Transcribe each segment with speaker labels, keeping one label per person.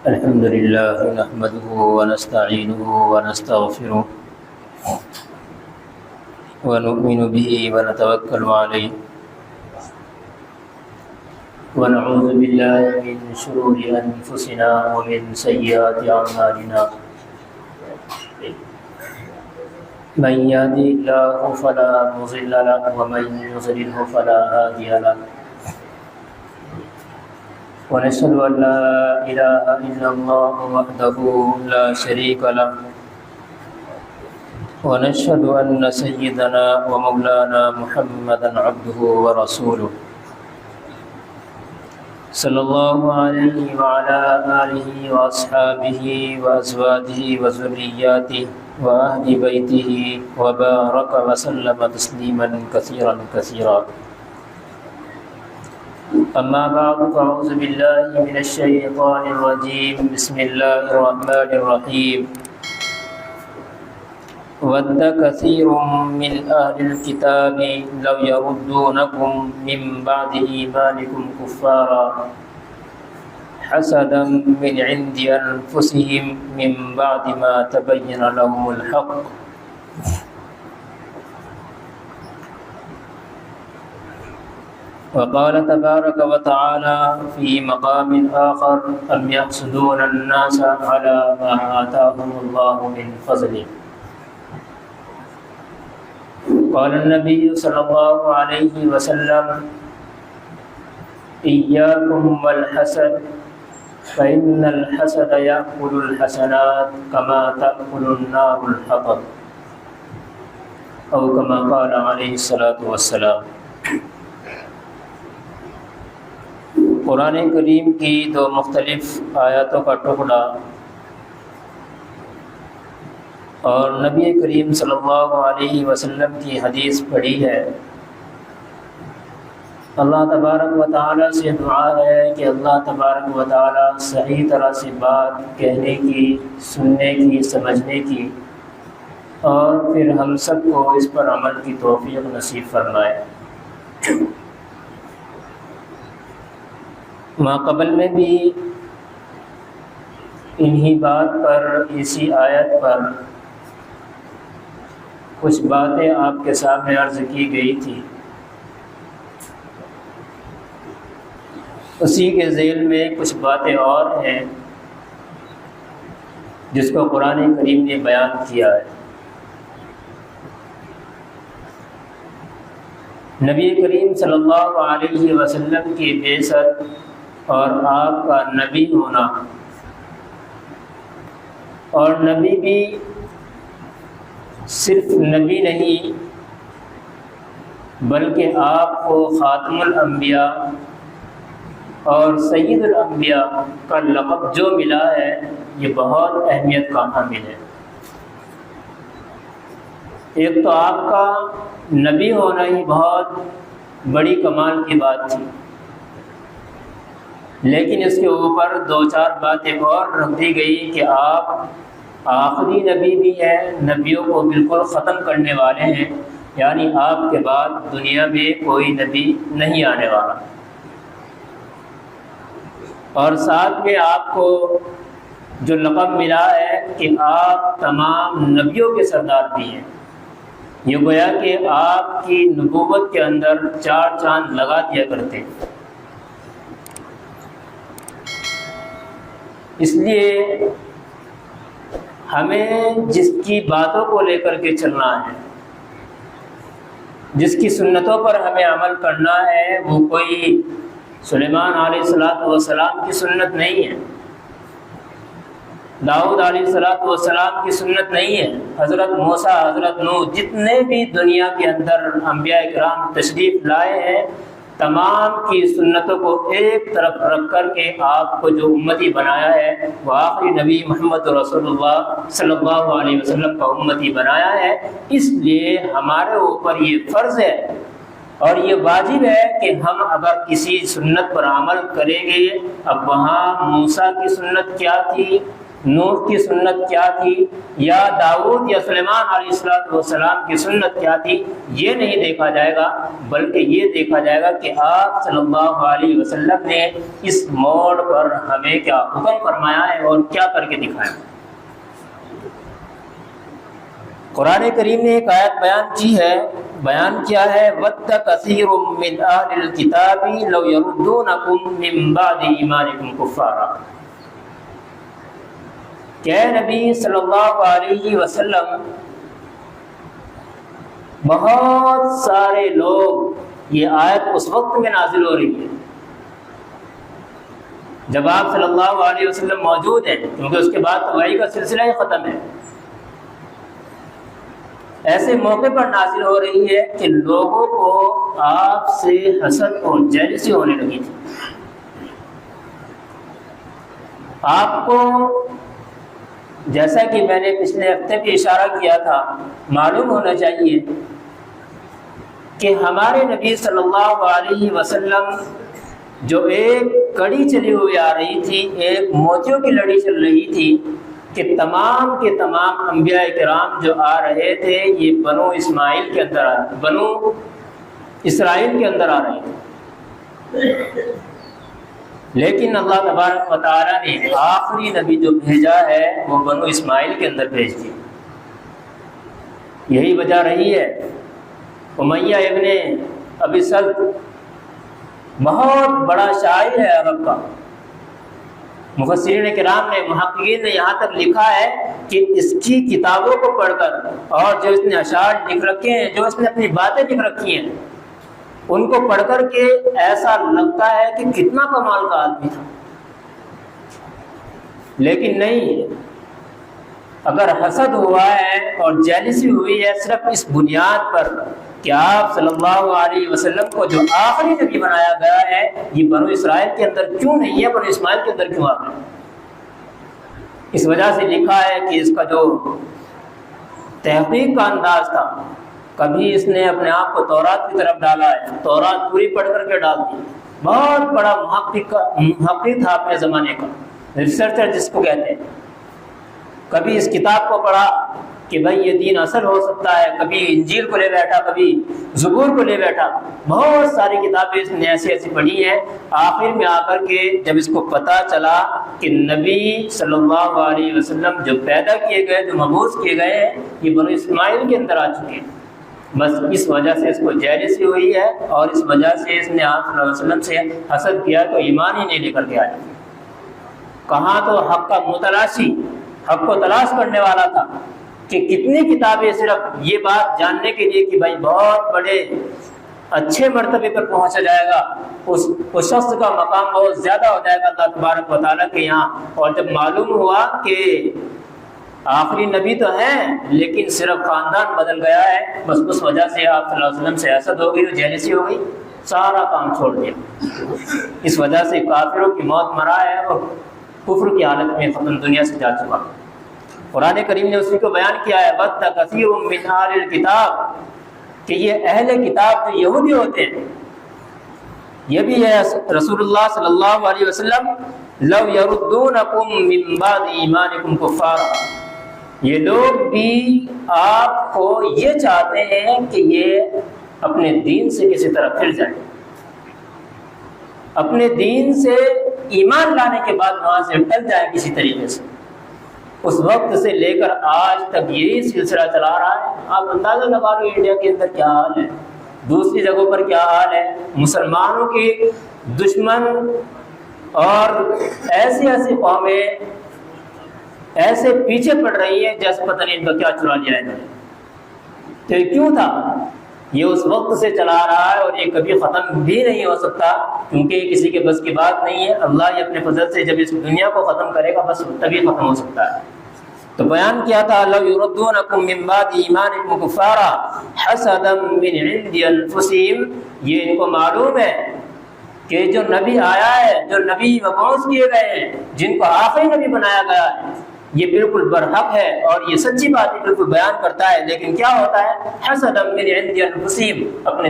Speaker 1: الحمد لله نحمده ونستعينه ونستغفره ونؤمن به ونتوكل عليه ونعوذ بالله من شرور أنفسنا ومن سيئات أعمالنا من يهده الله فلا مضل له ومن يضلل فلا هادي له ونشهد أن لا إله إلا الله وحده لا شريك له ونشهد أن سيدنا ومولانا محمدا عبده ورسوله صلى الله عليه وعلى آله وأصحابه وأزواجه وذرياته وأهل بيته وبارك وسلم تسليما كثيرا كثيرا. أما بعد فأعوذ بالله من الشيطان الرجيم. بسم الله الرحمن الرحيم. ود كثير من أهل الكتاب لو يردونكم من بعد إيمانكم كفارا حسدا من عند أنفسهم من بعد ما تبين لهم الحق وقال تبارك وتعالى في مقام آخر أم يحسدون الناس على ما آتاهم الله من فضله. قال النبي صلى الله عليه وسلم إياكم والحسد فإن الحسد يأكل الحسنات كما تأكل النار الحطب أو كما قال عليه الصلاة والسلام. قرآن کریم کی دو مختلف آیاتوں کا ٹکڑا اور نبی کریم صلی اللہ علیہ وسلم کی حدیث پڑھی ہے. اللہ تبارک و تعالیٰ سے دعا ہے کہ اللہ تبارک و تعالیٰ صحیح طرح سے بات کہنے کی، سننے کی، سمجھنے کی اور پھر ہم سب کو اس پر عمل کی توفیق نصیب فرمائے. ماقبل میں بھی انہی بات پر، اسی آیت پر کچھ باتیں آپ کے سامنے عرض کی گئی تھی. اسی کے ذیل میں کچھ باتیں اور ہیں جس کو قرآن کریم نے بیان کیا ہے. نبی کریم صلی اللہ علیہ وسلم کی بعثت اور آپ کا نبی ہونا، اور نبی بھی صرف نبی نہیں بلکہ آپ کو خاتم الانبیاء اور سید الانبیاء کا لقب جو ملا ہے یہ بہت اہمیت کا حامل ہے. ایک تو آپ کا نبی ہونا ہی بہت بڑی کمال کی بات تھی، لیکن اس کے اوپر دو چار باتیں اور رکھ دی گئی کہ آپ آخری نبی بھی ہیں، نبیوں کو بالکل ختم کرنے والے ہیں، یعنی آپ کے بعد دنیا میں کوئی نبی نہیں آنے والا. اور ساتھ میں آپ کو جو لقب ملا ہے کہ آپ تمام نبیوں کے سردار بھی ہیں. یہ گویا کہ آپ کی نبوت کے اندر چار چاند لگا دیا کرتے. اس لیے ہمیں جس کی باتوں کو لے کر کے چلنا ہے، جس کی سنتوں پر ہمیں عمل کرنا ہے، وہ کوئی سلیمان علیہ السلام کی سنت نہیں ہے، داؤد علیہ السلام کی سنت نہیں ہے، حضرت موسیٰ، حضرت نوح، جتنے بھی دنیا کے اندر انبیاء کرام تشریف لائے ہیں، تمام کی سنتوں کو ایک طرف رکھ کر کے آپ کو جو امتی بنایا ہے وہ آخری نبی محمد رسول اللہ صلی اللہ علیہ وسلم کا امتی بنایا ہے. اس لیے ہمارے اوپر یہ فرض ہے اور یہ واجب ہے کہ ہم اگر کسی سنت پر عمل کریں گے، اب وہاں موسیٰ کی سنت کیا تھی، نوح کی سنت کیا تھی یا داؤد یا سلیمان علیہ السلام کی سنت کیا تھی، یہ نہیں دیکھا جائے گا، بلکہ یہ دیکھا جائے گا کہ آپ صلی اللہ علیہ وسلم نے اس موڑ پر ہمیں کیا حکم فرمایا ہے اور کیا کر کے دکھایا۔ قرآن کریم نے ایک آیت بیان کیا ہے وَدَّ كَثِيرٌ مِّنْ أَهْلِ الْكِتَابِ لَوْ يَرُدُّونَكُم مِّن بَعْدِ إِيمَانِكُمْ كُفَّارًا، کہ نبی صلی اللہ علیہ وسلم بہت سارے لوگ، یہ آیت اس وقت میں نازل ہو رہی ہے جب آپ صلی اللہ علیہ وسلم موجود ہیں، کیونکہ اس کے بعد تو وحی کا سلسلہ ہی ختم ہے۔ ایسے موقع پر نازل ہو رہی ہے کہ لوگوں کو آپ سے حسد اور جیلسی ہونے لگی تھی۔ آپ کو جیسا کہ میں نے پچھلے ہفتے بھی اشارہ کیا تھا، معلوم ہونا چاہیے کہ ہمارے نبی صلی اللہ علیہ وسلم جو ایک کڑی چلی ہوئی آ رہی تھی، ایک موتیوں کی لڑی چل رہی تھی کہ تمام کے تمام انبیاء کرام جو آ رہے تھے یہ بنو اسرائیل کے اندر آ رہے تھے، لیکن اللہ تبارک و تعالیٰ نے آخری نبی جو بھیجا ہے وہ بنو اسماعیل کے اندر بھیج دیا۔ یہی وجہ رہی ہے امیہ ابن ابی سلط بہت بڑا شاعر ہے عرب کا، مفسرین کرام نے، محققین نے یہاں تک لکھا ہے کہ اس کی کتابوں کو پڑھ کر اور جو اس نے اشعار لکھ رکھے ہیں، جو اس نے اپنی باتیں لکھ رکھی ہیں، ان کو پڑھ کر کے ایسا لگتا ہے کہ کتنا کمال کا آدمی تھا۔ لیکن نہیں، اگر حسد ہوا ہے اور جیلسی ہوئی ہے صرف اس بنیاد پر کہ آپ صلی اللہ علیہ وسلم کو جو آخری نبی بنایا گیا ہے یہ بنو اسرائیل کے اندر کیوں نہیں ہے، بنو اسماعیل کے اندر کیوں آ گیا، اس وجہ سے لکھا ہے کہ اس کا جو تحقیق کا انداز تھا، کبھی اس نے اپنے آپ کو تورات کی طرف ڈالا ہے، تورات پوری پڑھ کر کے ڈال دی، بہت بڑا محقق تھا اپنے زمانے کا، ریسرچر جس کو کہتے ہیں، کبھی اس کتاب کو پڑھا کہ بھائی یہ دین اصل ہو سکتا ہے، کبھی انجیل کو لے بیٹھا، کبھی زبور کو لے بیٹھا، بہت ساری کتابیں اس نے ایسی پڑھی ہیں۔ آخر میں آ کر کے جب اس کو پتہ چلا کہ نبی صلی اللہ علیہ وسلم جو پیدا کیے گئے، جو مبعوث کیے گئے ہیں، یہ بنو اسماعیل کے اندر آ چکے ہیں، بس اس وجہ سے اس کو جیلسی ہوئی ہے اور اس وجہ سے اس نے آپ صلی اللہ علیہ وسلم سے حسد کیا تو ایمان ہی نہیں لے کر کے آیا۔ کہاں تو حق کا متلاشی، حق کو تلاش کرنے والا تھا کہ کتنی کتابیں صرف یہ بات جاننے کے لیے کہ بھائی بہت بڑے اچھے مرتبے پر پہنچا جائے گا، اس شخص کا مقام بہت زیادہ ہو جائے گا اللہ تبارک و تعالیٰ کے یہاں، اور جب معلوم ہوا کہ آخری نبی تو ہیں لیکن صرف خاندان بدل گیا ہے، بس اس وجہ سے آپ صلی اللہ علیہ وسلم سے حسد ہو گئی، جیلسی ہو گئی، سارا کام چھوڑ دیا، اس وجہ سے کافروں کی موت مرا ہے اور کفر کی حالت میں ختم دنیا سے جا چکا۔ قرآن کریم نے اسی کو بیان کیا ہے وَدَّ كَثِيرٌ مِّنْ أَهْلِ الْكِتَابِ، کہ یہ اہل کتاب جو یہودی ہوتے ہیں، یہ بھی ہے رسول اللہ صلی اللہ علیہ وسلم لَوْ يَرُدُّونَكُم مِّن بَعْدِ إِيمَانِكُمْ كُفَّارًا، یہ لوگ بھی آپ کو یہ چاہتے ہیں کہ یہ اپنے دین سے کسی طرح پھر جائیں، اپنے دین سے ایمان لانے کے بعد وہاں سے ٹل جائیں کسی طریقے سے۔ اس وقت سے لے کر آج تک یہی سلسلہ چلا رہا ہے۔ آپ اندازہ لگا لو انڈیا کے اندر کیا حال ہے، دوسری جگہوں پر کیا حال ہے، مسلمانوں کی دشمن اور ایسی قومیں ایسے پیچھے پڑ رہی ہیں جیسے پتہ نہیں ان کا کیا چرا لیا ہے۔ تو یہ کیوں تھا؟ یہ اس وقت سے چلا رہا ہے اور یہ کبھی ختم بھی نہیں ہو سکتا، کیونکہ یہ کسی کے بس کی بات نہیں ہے۔ اللہ یہ اپنے فضل سے جب اس دنیا کو ختم کرے گا بس تبھی ختم ہو سکتا ہے۔ تو بیان کیا تھا لَوْ يُرَدُّونَكُم مِّن بَعْدِ إِيمَانِكُمْ كُفَّارًا حَسَدًا مِّنْ عِندِ أَنفُسِهِمْ، یہ ان کو معلوم ہے کہ جو نبی آیا ہے، جو نبی مبعوث کیے گئے ہیں، جن کو آخری نبی بنایا گیا ہے، یہ بالکل برحق ہے اور یہ سچی بات ہے، بالکل بیان کرتا ہے، لیکن کیا ہوتا ہے حسدا من عند انفسہم، اپنے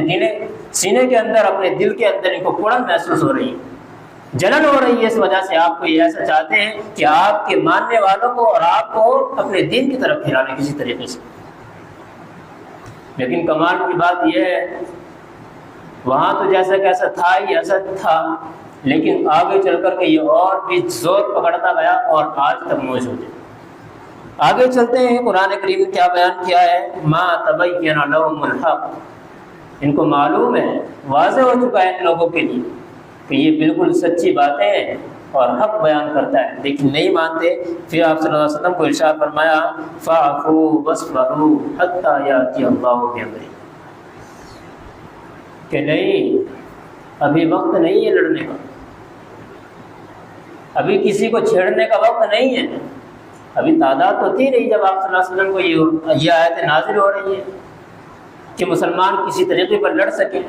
Speaker 1: سینے کے اندر، اپنے دل کے اندر ان کو کڑن محسوس ہو رہی ہے۔ جلن ہو رہی ہے اس وجہ سے آپ کو یہ ایسا چاہتے ہیں کہ آپ کے ماننے والوں کو اور آپ کو اپنے دین کی طرف پھیرا لیں کسی طریقے سے۔ لیکن کمال کی بات یہ ہے وہاں تو جیسا کیسا تھا ہی ایسا تھا، لیکن آگے چل کر کے یہ اور بھی زور پکڑتا گیا اور آج تک موجود ہے۔ آگے چلتے ہیں، قرآن کریم نے کیا بیان کیا ہے، ما تبین لهم الحق، ان کو معلوم ہے، واضح ہو چکا ہے ان لوگوں کے لیے کہ یہ بالکل سچی باتیں ہیں اور حق بیان کرتا ہے، لیکن نہیں مانتے۔ پھر آپ صلی اللہ علیہ وسلم کو ارشاد فرمایا فاعفوا واصفحوا حتی یأتی اللہ بامرہ، کہ نہیں ابھی وقت نہیں ہے لڑنے کا، ابھی کسی کو چھیڑنے کا وقت نہیں ہے۔ ابھی تعداد تو تھی نہیں جب آپ صلی اللہ علیہ وسلم کو یہ آیتیں نازل ہو رہی ہیں کہ مسلمان کسی طریقے پر لڑ سکیں،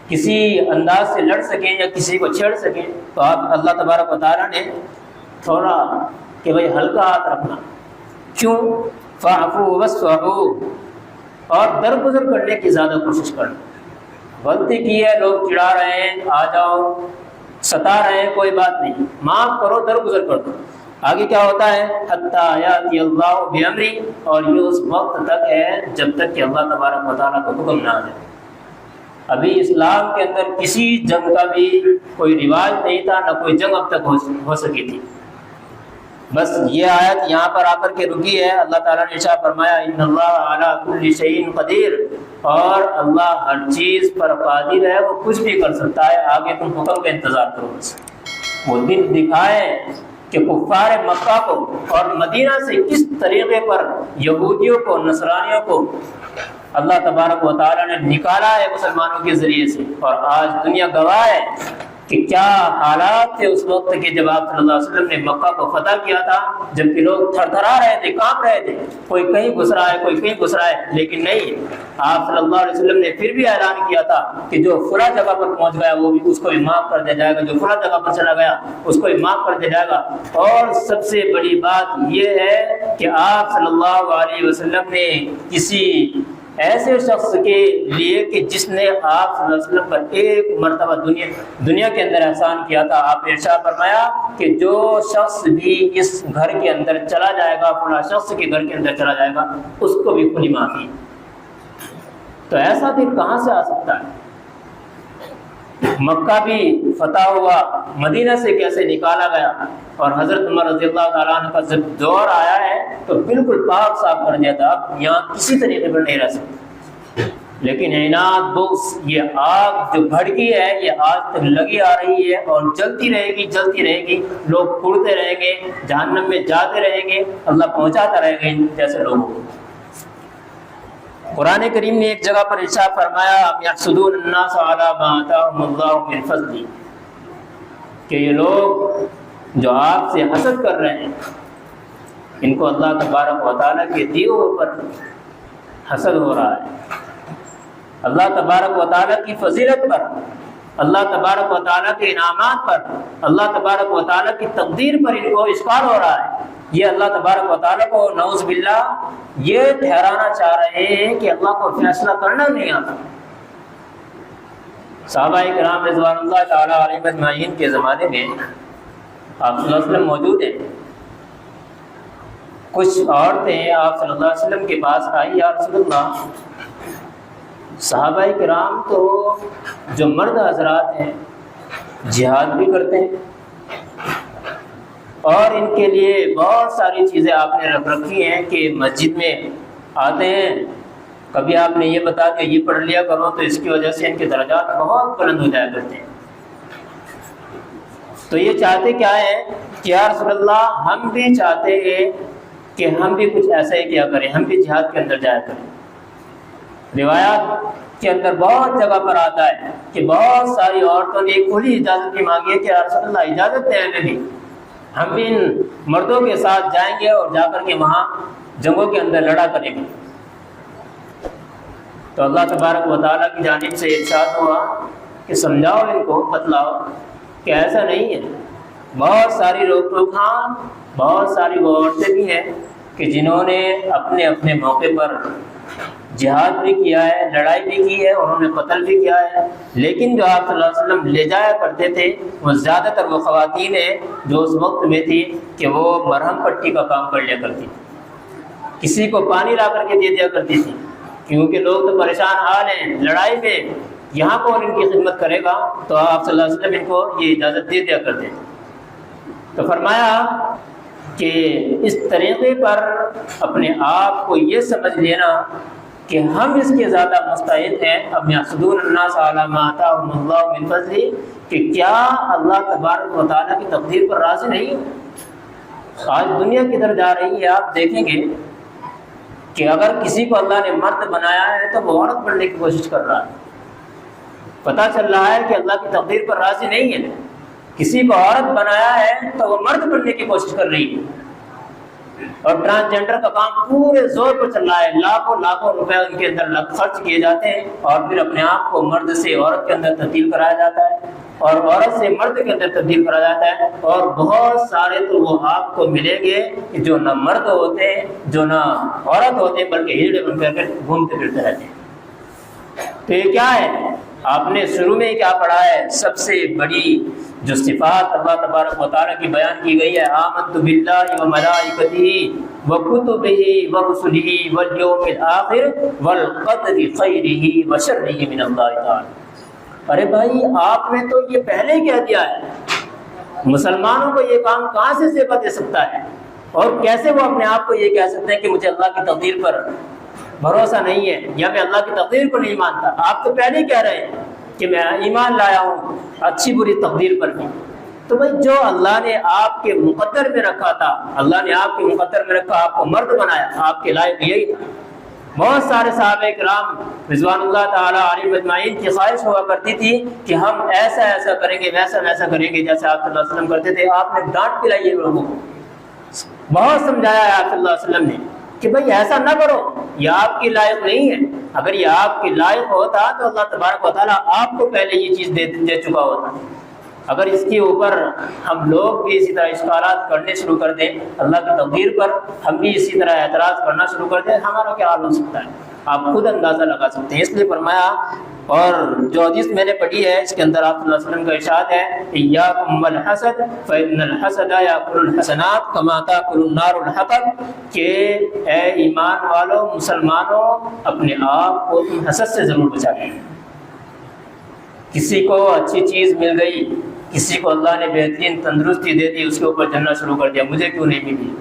Speaker 1: کسی انداز سے لڑ سکیں یا کسی کو چھیڑ سکیں، تو آپ اللہ تبارک و تعالیٰ نے تھوڑا کہ بھائی ہلکا ہاتھ رکھنا، کیوں؟ فاعفوا واصفحوا، اور درگزر کرنے کی زیادہ کوشش کرنا۔ غلطی کی ہے، لوگ چڑھا رہے ہیں، آ جاؤ، ستا رہے ہیں، کوئی بات نہیں، معاف کرو، درگزر کر دو۔ آگے کیا ہوتا ہے، حتی یأتی اللہ بامرہ، اور یہ اس وقت تک ہے جب تک کہ اللہ تبارک و تعالیٰ کا حکم نہ آئے۔ ابھی اسلام کے اندر کسی جنگ کا بھی کوئی رواج نہیں تھا، نہ کوئی جنگ اب تک ہو سکی تھی۔ بس یہ آیت یہاں پر آ کر کے رکی ہے۔ اللہ تعالیٰ نے ارشاد فرمایا ان اللہ علی کل شیء قدیر، اور اللہ ہر چیز پر قادر ہے، وہ کچھ بھی کر سکتا ہے، آگے تم حکم کا انتظار کرو۔ بس وہ دن دکھائے کہ کفار مکہ کو اور مدینہ سے کس طریقے پر یہودیوں کو، نصرانیوں کو اللہ تبارک و تعالیٰ نے نکالا ہے مسلمانوں کے ذریعے سے، اور آج دنیا گواہ ہے کہ کیا حالات تھے اس وقت کے جب آپ صلی اللہ علیہ وسلم نے مکہ کو فتح کیا تھا، جبکہ لوگ تھر تھرا رہے تھے، کانپ رہے تھے، کوئی کہیں گھس رہا ہے، کوئی کہیں گھس رہا ہے، لیکن نہیں، آپ صلی اللہ علیہ وسلم نے پھر بھی اعلان کیا تھا کہ جو فلاں جگہ پر پہنچ گیا وہ بھی اس کو بھی معاف کر دیا جائے گا، جو فلاں جگہ پر چلا گیا اس کو بھی معاف کر دیا جائے گا۔ اور سب سے بڑی بات یہ ہے کہ آپ صلی اللہ علیہ وسلم نے کسی ایسے شخص کے لیے کہ جس نے آپ صلی اللہ علیہ وسلم پر ایک مرتبہ دنیا کے اندر احسان کیا تھا، آپ نے ارشاد فرمایا کہ جو شخص بھی اس گھر کے اندر چلا جائے گا، فلاں شخص کے گھر کے اندر چلا جائے گا، اس کو بھی کھلی معافی۔ تو ایسا دن کہاں سے آ سکتا ہے؟ مکہ بھی فتح ہوا، مدینہ سے کیسے نکالا گیا، اور حضرت عمر رضی اللہ تعالیٰ عنہ کا جب دور آیا ہے تو بالکل پاک صاف کر دیا تھا، اب یہاں کسی طریقے پر نہیں رہ سکتے۔ لیکن عناد، بغض، یہ آگ جو بھڑکی ہے یہ آج تک لگی آ رہی ہے اور جلتی رہے گی، جلتی رہے گی، لوگ پڑتے رہیں گے، جہنم میں جاتے رہیں گے، اللہ پہنچاتا رہے گا ان جیسے لوگوں کو۔ قرآن کریم نے ایک جگہ پر ارشاد فرمایا ام یحسدون الناس علی ما آتاهم اللہ من فضل، کہ یہ لوگ جو آپ سے حسد کر رہے ہیں ان کو اللہ تبارک و تعالیٰ کے دیے پر حسد ہو رہا ہے، اللہ تبارک و تعالیٰ کی فضیلت پر، اللہ تبارک و تعالیٰ کے انعامات پر، اللہ تبارک و تعالیٰ کی تقدیر پر ان کو اشکال ہو رہا ہے۔ یہ اللہ تبارک و تعالیٰ کو نعوذ باللہ یہ ٹھہرانا چاہ رہے ہیں کہ اللہ کو فیصلہ کرنا نہیں آتا۔ صحابہ کرام رضوان اللہ تعالیٰ علیہم اجمعین کے زمانے میں آپ صلی اللہ علیہ وسلم موجود ہیں، کچھ عورتیں آپ صلی اللہ علیہ وسلم کے پاس آئی، یا رسول اللہ، صحابہ کرام تو جو مرد حضرات ہیں جہاد بھی کرتے ہیں اور ان کے لیے بہت ساری چیزیں آپ نے رکھ رکھی ہیں کہ مسجد میں آتے ہیں، کبھی آپ نے یہ بتا کہ یہ پڑھ لیا کرو تو اس کی وجہ سے ان کے درجات بہت بلند ہو جایا کرتے ہیں۔ تو یہ چاہتے کیا ہے کہ یا رسول اللہ ہم بھی چاہتے ہیں کہ ہم بھی کچھ ایسا ہی کیا کریں، ہم بھی جہاد کے اندر جایا کریں۔ روایات کے اندر بہت جگہ پر آتا ہے کہ بہت ساری عورتوں نے کھلی اجازت بھی مانگی ہے کہ یا رسول اللہ اجازت دیں ہمیں بھی، ہم بھی ان مردوں کے ساتھ جائیں گے اور جا کر کے وہاں جنگوں کے اندر لڑا کریں گے۔ تو اللہ تبارک و تعالیٰ کی جانب سے ارشاد ہوا کہ سمجھاؤ ان کو، بتلاؤ کہ ایسا نہیں ہے۔ بہت ساری روک ٹوک، ہاں بہت ساری وہ عورتیں بھی ہیں کہ جنہوں نے اپنے اپنے موقع پر جہاد بھی کیا ہے، لڑائی بھی کی ہے، انہوں نے قتل بھی کیا ہے، لیکن جو آپ صلی اللہ علیہ وسلم لے جایا کرتے تھے وہ زیادہ تر وہ خواتین ہیں جو اس وقت میں تھی کہ وہ مرہم پٹی کا کام کر لیا کرتی تھی، کسی کو پانی لا کر کے دے دیا کرتی تھی، کیونکہ لوگ تو پریشان حال ہیں لڑائی میں، یہاں کون ان کی خدمت کرے گا؟ تو آپ صلی اللہ علیہ وسلم ان کو یہ اجازت دے دیا کرتے تھے۔ تو فرمایا کہ اس طریقے پر اپنے آپ کو یہ سمجھ لینا کہ ہم اس کے زیادہ مستحق ہیں، اب یحسدون الناس علی ما آتاہم اللہ من فضلہ، کہ کیا اللہ تبارک و تعالیٰ کی تقدیر پر راضی نہیں ہو؟ آج دنیا کدھر جا رہی ہے آپ دیکھیں گے کہ اگر کسی کو اللہ نے مرد بنایا ہے تو وہ عورت بننے کی کوشش کر رہا ہے، پتہ چل رہا ہے کہ اللہ کی تقدیر پر راضی نہیں ہے، کسی کو عورت بنایا ہے تو وہ مرد بننے کی کوشش کر رہی ہے، اور ٹرانسجنڈر کا کام پورے زور پر چل رہا ہے، لاکھوں روپے ان کے اندر خرچ کیے جاتے ہیں، اور پھر اپنے آپ کو مرد سے عورت کے اندر تبدیل کرایا جاتا ہے، اور عورت سے مرد کے اندر تبدیل کرایا جاتا ہے، اور بہت سارے تو وہ آپ کو ملیں گے کہ جو نہ مرد ہوتے ہیں، جو نہ عورت ہوتے ہیں، بلکہ ہجڑے بن کر گھومتے پھرتے رہتے ہیں۔ تو یہ کیا ہے؟ آپ نے شروع میں کیا پڑھا ہے؟ سب سے بڑی جو صفات اللہ تبارک و تعالیٰ کی بیان کی گئی ہے، آمنت باللہ و ملائکتہ و کتبہ و رسلہ والیوم الآخر والقدر خیرہ و شرہ من اللہ تعالی۔ ارے بھائی آپ نے تو یہ پہلے کہہ دیا ہے، مسلمانوں کو یہ کام کہاں سے زیبا دے سکتا ہے؟ اور کیسے وہ اپنے آپ کو یہ کہہ سکتے ہیں کہ مجھے اللہ کی تقدیر پر بھروسہ نہیں ہے یا میں اللہ کی تقدیر کو نہیں مانتا؟ آپ تو پہلے کہہ رہے ہیں کہ میں ایمان لایا ہوں اچھی بری تقدیر پر بھی۔ تو بھائی جو اللہ نے آپ کے مقدر میں رکھا تھا، اللہ نے آپ کے مقدر میں رکھا، آپ کو مرد بنایا، آپ کے لائق یہی تھا۔ بہت سارے صحابہ کرام رضوان اللہ تعالیٰ علیہم اجمعین کی خواہش ہوا کرتی تھی کہ ہم ایسا ایسا کریں گے، ویسا ویسا کریں گے جیسے آپ صلی اللہ علیہ وسلم کرتے تھے۔ آپ نے ڈانٹ پلائی ہے لوگوں کو، بہت سمجھایا ہے آپ صلی اللہ علیہ وسلم نے کہ بھائی ایسا نہ کرو، یہ آپ کی لائق نہیں ہے۔ اگر یہ آپ کی لائق ہوتا تو اللہ تبارک و تعالیٰ آپ کو پہلے یہ چیز دے چکا ہوتا۔ اگر اس کے اوپر ہم لوگ بھی اسی طرح اشکالات کرنے شروع کر دیں اللہ کی تقدیر پر، ہم بھی اسی طرح اعتراض کرنا شروع کر دیں، ہمارا کیا حال ہو سکتا ہے؟ آپ خود اندازہ لگا سکتے ہیں۔ اس لیے فرمایا، اور جو حدیث میں نے پڑھی ہے اس کے اندر آپ صلی اللہ علیہ وسلم کا ارشاد ہے، ایاکم والحسد فإن الحسد یاکل الحسنات کما تاکل النار الحطب، کہ اے ایمان والو، مسلمانوں، اپنے آپ کو تم حسد سے ضرور بچاؤ۔ کسی کو اچھی چیز مل گئی، کسی کو اللہ نے بہترین تندرستی دے دی، اس کے اوپر جلنا شروع کر دیا، مجھے کیوں نہیں ملی؟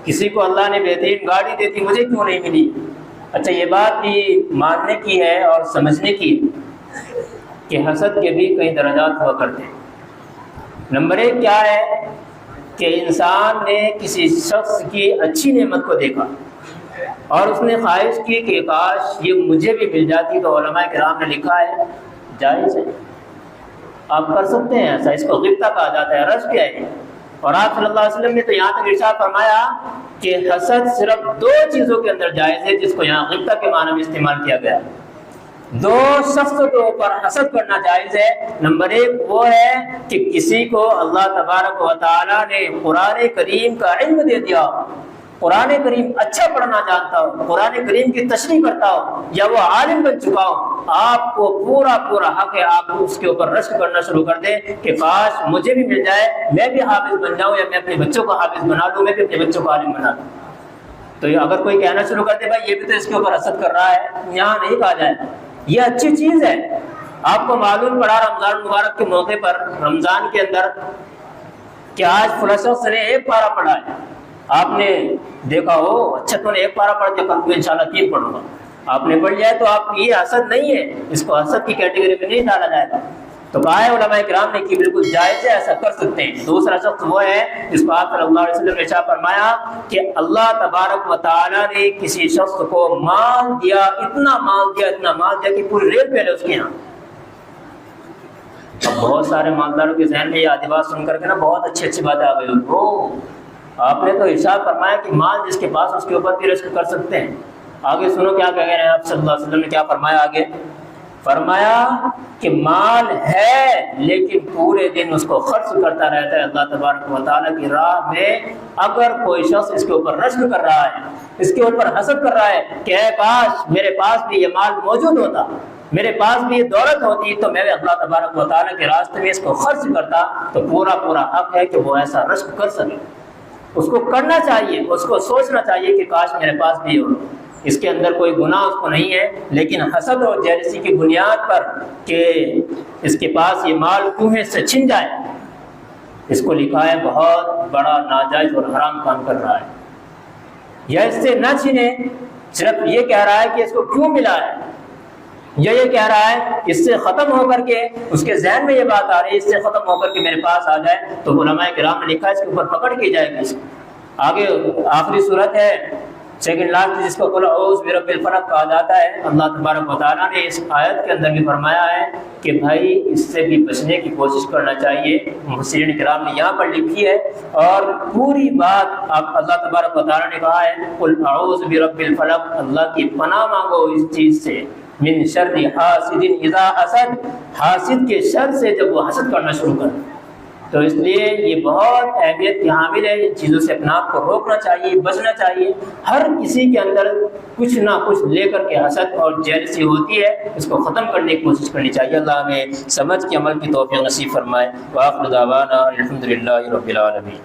Speaker 1: کسی کو اللہ نے بہترین گاڑی دے دی، مجھے کیوں نہیں ملی؟ اچھا یہ بات بھی ماننے کی ہے اور سمجھنے کی کہ حسد کے بھی کئی درجات ہوا کرتے ہیں۔ نمبر ایک کیا ہے کہ انسان نے کسی شخص کی اچھی نعمت کو دیکھا اور اس نے خواہش کی کہ کاش یہ مجھے بھی مل جاتی، تو علماء کرام نے لکھا ہے جائز ہے، آپ کر سکتے ہیں ایسا، اس کو غبطہ کہا جاتا ہے، رشک ہے۔ اور آپ صلی اللہ علیہ وسلم نے تو یہاں تک ارشاد فرمایا کہ حسد صرف دو چیزوں کے اندر جائز ہے، جس کو یہاں غبطہ کے معنی میں استعمال کیا گیا ہے۔ دو شخصوں کے اوپر حسد کرنا جائز ہے۔ نمبر ایک وہ ہے کہ کسی کو اللہ تبارک و تعالیٰ نے قرآن کریم کا علم دے دیا، قرآن کریم اچھا پڑھنا جانتا ہو، قرآن کریم کی تشریح کرتا ہو، یا وہ عالم بن چکا ہو، آپ کو پورا حق ہے آپ کو اس کے اوپر رشک کرنا شروع کر دیں کہ کاش مجھے بھی مل جائے، میں بھی حافظ بن جاؤں، یا میں اپنے بچوں کو حافظ بنا لوں، میں بھی اپنے بچوں کو عالم بنا لوں۔ تو اگر کوئی کہنا شروع کر دے بھائی یہ بھی تو اس کے اوپر حسد کر رہا ہے، یہاں نہیں کہا جائے، یہ اچھی چیز ہے۔ آپ کو معلوم پڑا رمضان مبارک کے موقع پر، رمضان کے اندر، کہ آج فلاں شخص نے ایک پارہ پڑھا ہے، آپ نے دیکھا ہو اچھا تو نے ایک پارہ پڑھ دیا، کل میں انشاءاللہ 3 پڑھوں گا، آپ نے پڑھ لیا ہے، تو آپ یہ حسد نہیں ہے، اس کو حسد کی کیٹیگری میں نہیں ڈالا جائے گا۔ تو کہا ہے علماء کرام نے کہ بالکل جائز ہے، ایسا کر سکتے ہیں۔ دوسرا شخص وہ ہے جس کو آپ صلی اللہ علیہ وسلم نے ارشاد فرمایا کہ اللہ تبارک و تعالیٰ نے کسی شخص کو مال دیا، اتنا مال دیا کہ پوری ریل پھیلے اس کے یہاں۔ اب بہت سارے مالداروں کے ذہن میں یہ آدھی بات سن کر کے نا بہت اچھی باتیں آ گئی، آپ نے تو ارشاد فرمایا کہ مال جس کے پاس اس کے اوپر بھی رشک کر سکتے ہیں۔ آگے سنو کیا کہہ رہے ہیں آپ صلی اللہ علیہ وسلم نے کیا فرمایا آگے، فرمایا کہ مال ہے لیکن پورے دن اس کو خرچ کرتا رہتا ہے اللہ تبارک و تعالیٰ کی راہ میں. اگر کوئی شخص اس کے اوپر رشک کر رہا ہے، اس کے اوپر حسد کر رہا ہے کہ اے کاش میرے پاس بھی یہ مال موجود ہوتا، میرے پاس بھی یہ دولت ہوتی تو میں اللہ تبارک و تعالیٰ کے راستے میں اس کو خرچ کرتا، تو پورا حق ہے کہ وہ ایسا رشک کر سکے. اس کو کرنا چاہیے، اس کو سوچنا چاہیے کہ کاش میرے پاس بھی ہو. اس کے اندر کوئی گناہ اس کو نہیں ہے، لیکن حسد اور جیلسی کی بنیاد پر کہ اس کے پاس یہ مال کیوں ہے سے چھن جائے، اس کو لکھا ہے بہت بڑا ناجائز اور حرام کام کر رہا ہے. یا اس سے نہ چھنے، صرف یہ کہہ رہا ہے کہ اس کو کیوں ملا ہے، یا یہ کہہ رہا ہے اس سے ختم ہو کر کے اس کے ذہن میں یہ بات آ رہی ہے اس سے ختم ہو کر کے میرے پاس آ جائے، تو علماء کرام نے لکھا ہے اس کے اوپر پکڑ کی جائے گی. آگے آخری صورت ہے سیکنڈ لاسٹ جس کو قل اعوذ برب الفلق کہا جاتا ہے. اللہ تبارک و تعالیٰ نے اس آیت کے اندر بھی فرمایا ہے کہ بھائی اس سے بھی بچنے کی کوشش کرنا چاہیے. مفسرین کرام نے یہاں پر لکھی ہے اور پوری بات اللہ تبارک و تعالیٰ نے کہا ہے قل اعوذ برب الفلق، اللہ کی پناہ مانگو اس چیز سے، من شر حاسد اذا حسد، حاسد کے شر سے جب وہ حسد کرنا شروع کر. تو اس لیے یہ بہت اہمیت کی حامل ہے. ان چیزوں سے اپنے آپ کو روکنا چاہیے، بچنا چاہیے. ہر کسی کے اندر کچھ نہ کچھ لے کر کے حسد اور جیلسی ہوتی ہے، اس کو ختم کرنے کی کوشش کرنی چاہیے. اللہ ہمیں سمجھ کے عمل کی توفیق نصیب فرمائے. وآخر دعوانا الحمدللہ رب العالمین.